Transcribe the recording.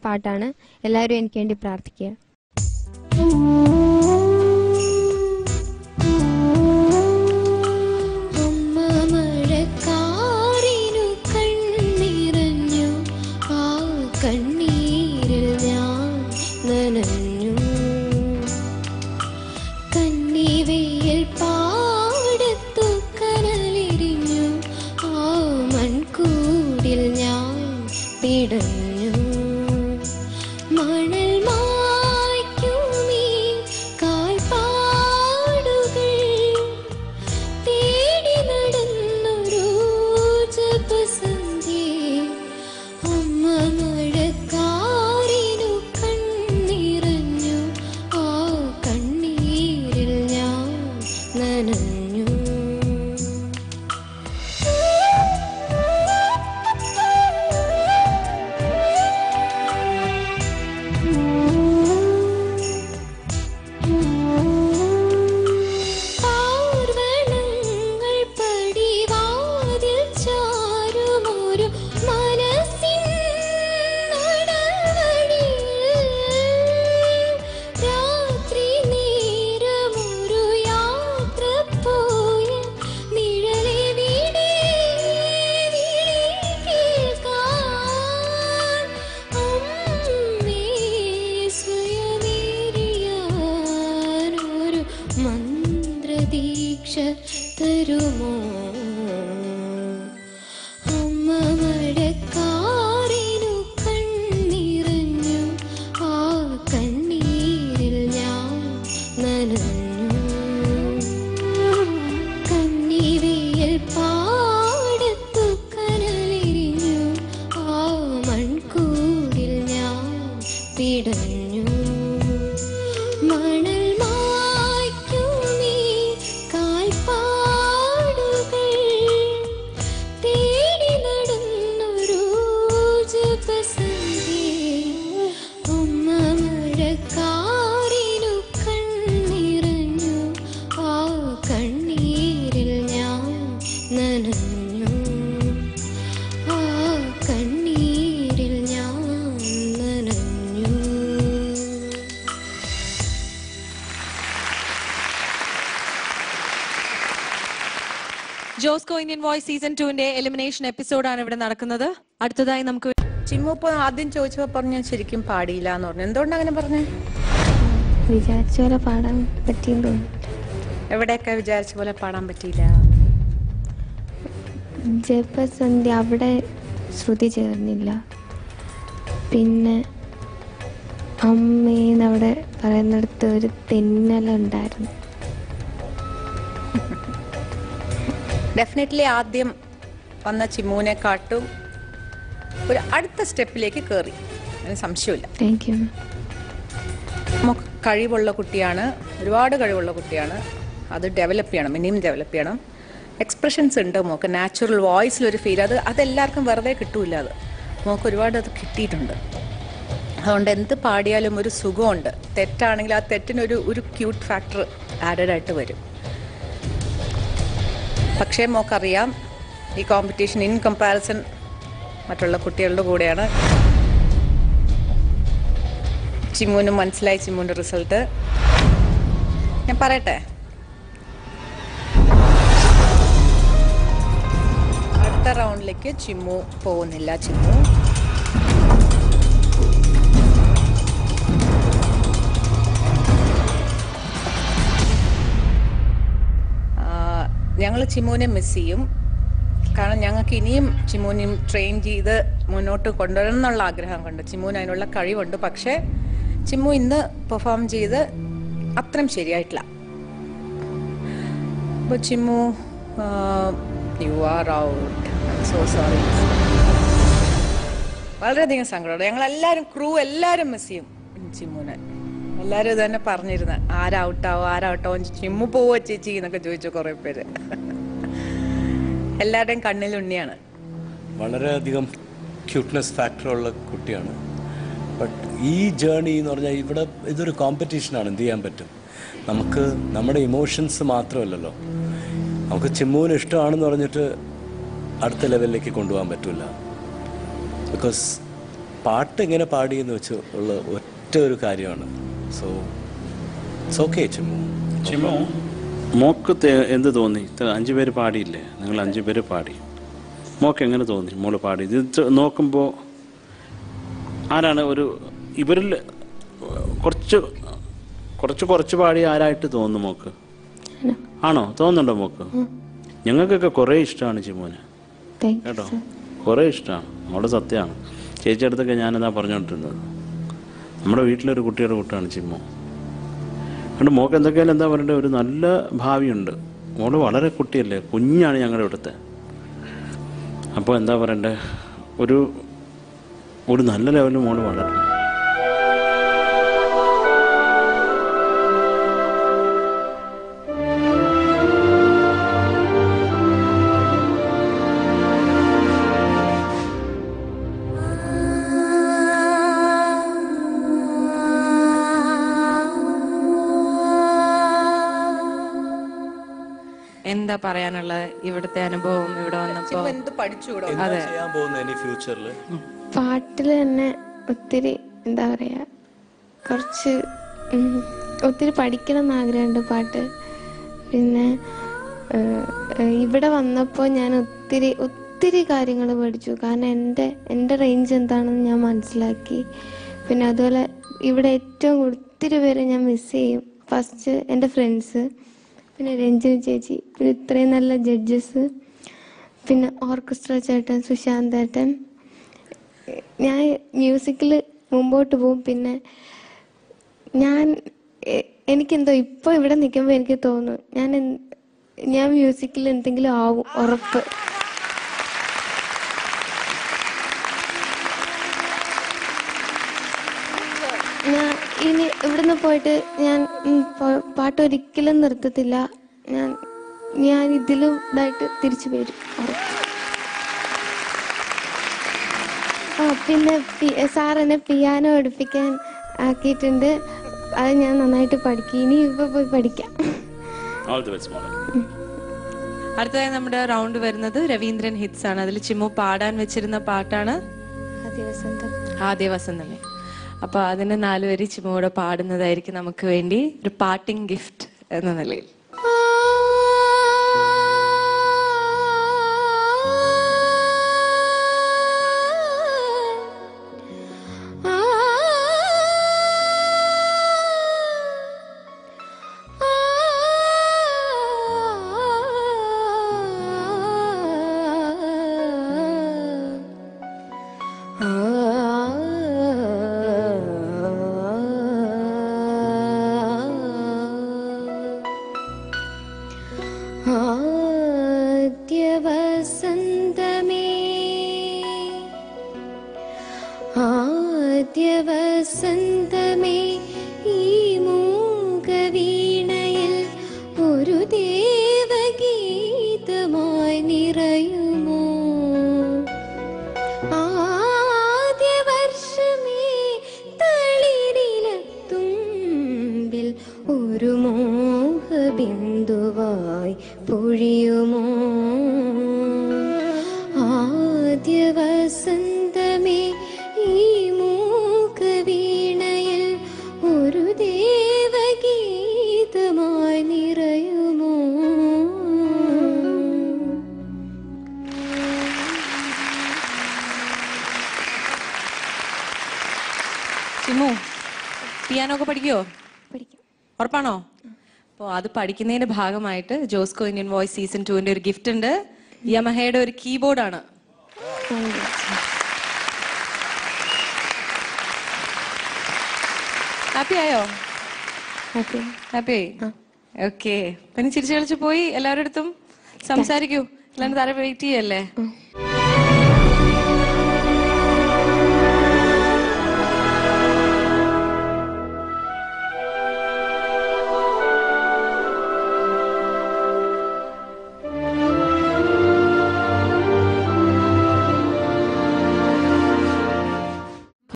പാട്ടാണ്. എല്ലാവരും എനിക്ക് വേണ്ടി പ്രാർത്ഥിക്കുക. Josco Indian voice season 2 elimination എപ്പിസോഡാണ് ഇവിടെ നടക്കുന്നത്. അടുത്തതായി നമുക്ക് ചിമ്മു ഇപ്പൊ ആദ്യം ചോദിച്ചപ്പോ പറഞ്ഞു ശരിക്കും പാടിയില്ല എന്ന് പറഞ്ഞു. എന്തുകൊണ്ട് അങ്ങനെ പറഞ്ഞു? വിചാരിച്ച പോലെ പാടാൻ പറ്റിയെന്ന് തോന്നുന്നു. എവിടെയൊക്കെ വിചാരിച്ച പോലെ പാടാൻ പറ്റിയില്ല? ജപസന്ധ്യ അവിടെ ശ്രുതി ചേർന്നില്ല. പിന്നെ അമ്മേന്ന് അവിടെ പറയുന്നിടത്ത് ഒരു തെന്നലുണ്ടായിരുന്നു. ഡെഫിനറ്റ്ലി ആദ്യം വന്ന ചിമ്മുവിനെ കാട്ടും ഒരു അടുത്ത സ്റ്റെപ്പിലേക്ക് കയറി, അതിന് സംശയമില്ല. Thank you. നമുക്ക് കഴിവുള്ള കുട്ടിയാണ്, ഒരുപാട് കഴിവുള്ള കുട്ടിയാണ്. അത് ഡെവലപ്പ് ചെയ്യണം, ഇനിയും ഡെവലപ്പ് ചെയ്യണം. എക്സ്പ്രഷൻസ് ഉണ്ട് മോക്ക്, നാച്ചുറൽ വോയിസിലൊരു ഫീൽ, അതെല്ലാവർക്കും വെറുതെ കിട്ടൂല. അത് മോക്ക് ഒരുപാട് അത് കിട്ടിയിട്ടുണ്ട്. അതുകൊണ്ട് എന്ത് പാടിയാലും ഒരു സുഖമുണ്ട്. തെറ്റാണെങ്കിൽ ആ തെറ്റിനൊരു ക്യൂട്ട് ഫാക്ടർ ആഡഡ് ആയിട്ട് വരും. പക്ഷേ മോക്കറിയാം ഈ കോമ്പറ്റീഷൻ ഇൻ കമ്പാരിസൺ മറ്റുള്ള കുട്ടികളുടെ കൂടെയാണ്. ചിമ്മുവിനും മനസ്സിലായി ചിമ്മുവിൻ്റെ റിസൾട്ട്. ഞാൻ പറയട്ടെ, അടുത്ത റൗണ്ടിലേക്ക് ചിമ്മു പോകുന്നില്ല. ചിമ്മു ഞങ്ങൾ ചിമ്മുവിനെ മിസ് ചെയ്യും. കാരണം ഞങ്ങൾക്ക് ഇനിയും ചിമ്മുവിനെയും ട്രെയിൻ ചെയ്ത് മുന്നോട്ട് കൊണ്ടുവരണം എന്നുള്ള ആഗ്രഹം കൊണ്ട്. ചിമ്മുവിന് അതിനുള്ള കഴിവുണ്ട്. പക്ഷേ ചിമ്മു ഇന്ന് പെർഫോം ചെയ്ത് അത്രയും ശരിയായിട്ടില്ല. അപ്പോൾ Chimmu you are out. So sorry. വളരെയധികം സങ്കടമുണ്ട്. ഞങ്ങളെല്ലാവരും ക്രൂ എല്ലാവരും മിസ് ചെയ്യും ചിമ്മുവിനെ. എല്ലാവരും ഇത് തന്നെ പറഞ്ഞിരുന്നു, ആരൗട്ടാവോ ചിമ്മു പോവോ ചേച്ചി എന്നൊക്കെ ചോദിച്ചു കുറേ പേര്. എല്ലാവരുടെയും കണ്ണിൽ ഉണ്ണിയാണ്. വളരെയധികം ക്യൂട്ട്നെസ് ഫാക്ടറുള്ള കുട്ടിയാണ്. ബട്ട് ഈ ജേർണി എന്ന് പറഞ്ഞാൽ ഇവിടെ ഇതൊരു കോമ്പറ്റീഷനാണ്. എന്ത് ചെയ്യാൻ പറ്റും? നമുക്ക് നമ്മുടെ ഇമോഷൻസ് മാത്രമല്ലല്ലോ, നമുക്ക് ചിമ്മുവിന് ഇഷ്ടമാണെന്ന് പറഞ്ഞിട്ട് അടുത്ത ലെവലിലേക്ക് കൊണ്ടുപോകാൻ പറ്റില്ല. ബിക്കോസ് പാട്ട് എങ്ങനെ പാടിയെന്ന് വെച്ച് ഉള്ള ഒറ്റ ഒരു കാര്യമാണ്. So it's okay. Chimmu, mock എന്ത് തോന്നി? 5 പേര് പാടിയില്ലേ? നിങ്ങൾ 5 പേര് പാടി. മോക്ക് എങ്ങനെ തോന്നി മോള് പാടി? ഇത് നോക്കുമ്പോൾ ആരാണ് ഇവരിൽ കുറച്ച് പാടി ആരായിട്ട് തോന്നുന്നു മോക്ക്? ആണോ? തോന്നുന്നുണ്ടോ മോക്ക്? ഞങ്ങൾക്കൊക്കെ കുറേ ഇഷ്ടമാണ് ചിമ്മുവിനെ കേട്ടോ, കുറേ ഇഷ്ടമാണ്. മോളുടെ സത്യമാണ്. ചേച്ചി അടുത്തൊക്കെ ഞാനെന്താ പറഞ്ഞുകൊണ്ടിരുന്നത്. നമ്മുടെ വീട്ടിലൊരു കുട്ടിയുടെ കൂട്ടാണ് ചിമ്മു. അതുകൊണ്ട് മോക്ക് എന്തൊക്കെയാലും എന്താ പറയണ്ടേ, ഒരു നല്ല ഭാവിയുണ്ട്. മോള് വളരെ കുട്ടിയല്ലേ, കുഞ്ഞാണ് ഞങ്ങളുടെ ഇവിടുത്തെ. അപ്പോൾ എന്താ പറയണ്ടേ, ഒരു നല്ല ലെവലിൽ മോള് വളരണം. എന്താ പറയാനുള്ള ഇവിടുത്തെ അനുഭവം ഇവിടെ വന്നപ്പോ? എന്ത് പഠിച്ചു ചെയ്യാൻ പോകുന്ന ഇനി ഫ്യൂച്ചറിൽ? പാട്ടിൽ തന്നെ ഒത്തിരി എന്താ പറയാ, കുറച്ച് ഒത്തിരി പഠിക്കണം എന്ന് ആഗ്രഹമുണ്ട് പാട്ട്. പിന്നെ ഇവിടെ വന്നപ്പോൾ ഞാൻ ഒത്തിരി കാര്യങ്ങൾ പഠിച്ചു. കാരണം എൻ്റെ റേഞ്ച് എന്താണെന്ന് ഞാൻ മനസ്സിലാക്കി. പിന്നെ അതുപോലെ ഇവിടെ ഏറ്റവും ഒത്തിരി പേരെ ഞാൻ മിസ് ചെയ്യും. ഫസ്റ്റ് എൻ്റെ ഫ്രണ്ട്സ്, പിന്നെ രഞ്ജിനി ചേച്ചി, പിന്നെ ഇത്രയും നല്ല ജഡ്ജസ്, പിന്നെ ഓർക്കസ്ട്ര ചേട്ടൻ, സുശാന്ത് ഏട്ടൻ. ഞാൻ മ്യൂസിക്കിൽ മുമ്പോട്ട് പോകും. പിന്നെ എനിക്കെന്തോ ഇപ്പോൾ ഇവിടെ നിൽക്കുമ്പോൾ എനിക്ക് തോന്നും ഞാൻ മ്യൂസിക്കിൽ എന്തെങ്കിലും ആവും, ഉറപ്പ്. ഞാൻ ഇനി ഇവിടുന്ന് പോയിട്ട് ഞാൻ പാട്ട് ഒരിക്കലും നിർത്തത്തില്ല. ഞാൻ ഇതിലും ഇതായിട്ട് തിരിച്ചു വരും. പിന്നെ സാർ എന്നെ പിയാനോ പഠിപ്പിക്കാൻ ആക്കിയിട്ടുണ്ട്. അത് ഞാൻ നന്നായിട്ട് പഠിക്കും. ഇനി ഇപ്പൊ പോയി പഠിക്കാം. അടുത്തതായി നമ്മുടെ റൗണ്ട് വരുന്നത് രവീന്ദ്രൻ ഹിറ്റ്സ് ആണ്. അതിൽ ചിമ്മു പാടാൻ വെച്ചിരുന്ന പാട്ടാണ് ആദ്യ വസന്തമേ. അപ്പൊ അതിന് 4 വരി ചിമ്മുകൂടെ പാടുന്നതായിരിക്കും നമുക്ക് വേണ്ടി ഒരു പാർട്ടിംഗ് ഗിഫ്റ്റ് എന്ന നിലയിൽ. ആദ്യവസന്തമേ ഈ മൂകവീണയിൽ ഒരു ദേവഗീതമായി നിറയുമോ? ആദ്യവർഷമേ തളിരിലത്തുമ്പിൽ ഒരു മോഹബിന്ദുവായി പൊഴിയുമോ? ആദ്യവസന്തമേ ഈ മൂകവീണയിൽ ഒരു ദേവഗീതമായി നിറയുമോ? ചിമ്മു, പിയാനോ ഒക്കെ പഠിക്കുവോ? പഠിക്കാം. ഉറപ്പാണോ? അപ്പോൾ അത് പഠിക്കുന്നതിന്റെ ഭാഗമായിട്ട് ജോസ്കോ ഇന്ത്യൻ വോയിസ് സീസൺ 2ന്റെ ഒരു ഗിഫ്റ്റ് ഉണ്ട്. യമഹയുടെ ഒരു കീബോർഡാണ്. ഹാപ്പി ആയോ? ഹാപ്പി ആയി? ഓക്കെ. പിന്നെ ചിരിച്ചു കളിച്ച് പോയി എല്ലാവരുടെ അടുത്തും സംസാരിക്കൂ. എല്ലാവരും താരം വെയിറ്റ് ചെയ്യല്ലേ?